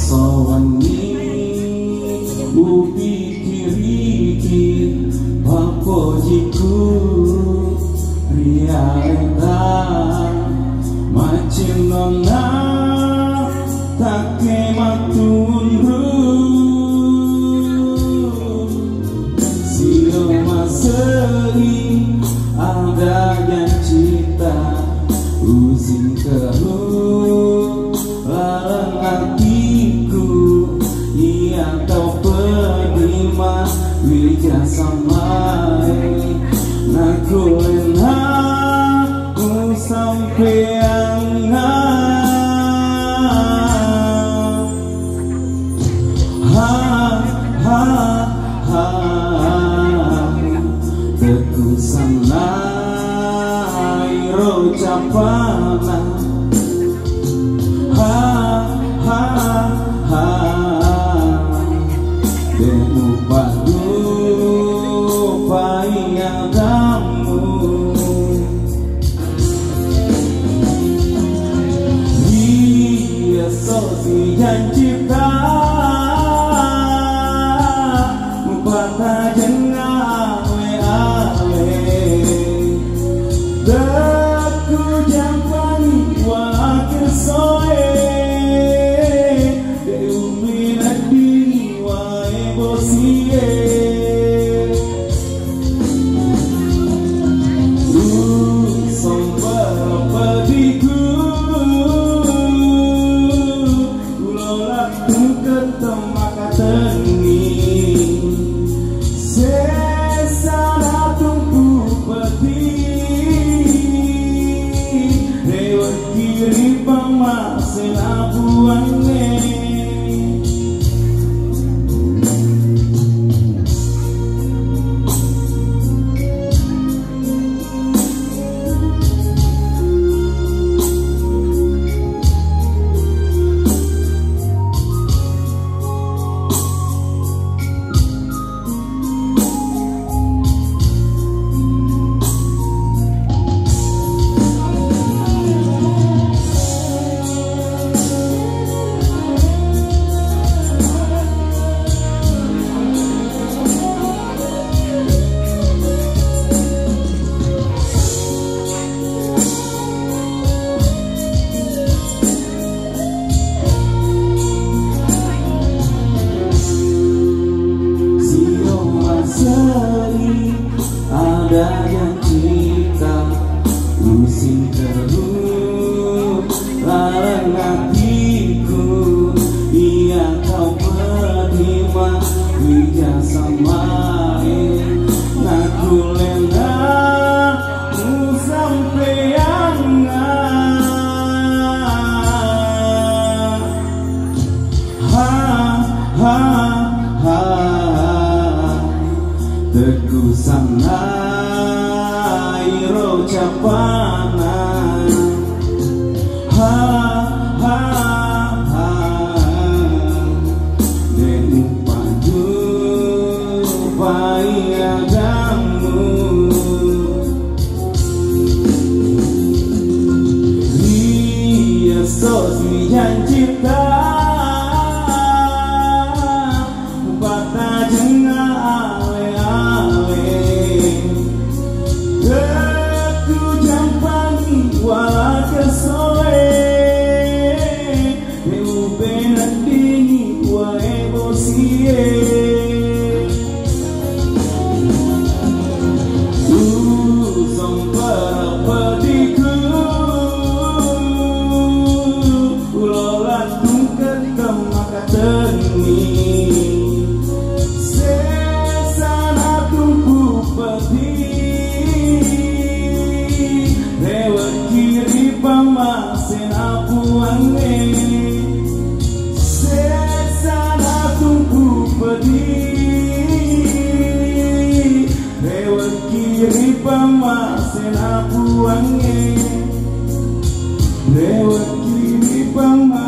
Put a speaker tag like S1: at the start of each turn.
S1: sawangi ubi kiriki papojiku riaeta macam nona take matunru sio maseri ada yang cita uzin keruh larang hatiku ia kau penerima wija samai naku enaku sampai teku sanai rocapana demu padu payagamu dia sosi janjita mupata jengah deku jampani wakil soe deumi nadini wae bosie sombar padiku kulola tungketem makatengi sesana tungku peti lewat kiri pamasen abuane ada yang cita usin keruh larang hatiku ia kau penerima wija samai naku lena mu sampean teku sanai rocapana demu padu payagamu dia sosi janjita bata jengah deku jampani wakil soe demu benadini wae bosie sombar padiku kulola tungketem makatengi sesana tungku peti lewat kiri pamasen apuane sesana tungku pedi lewat kiri pamasen apuane lewat kiri pamasen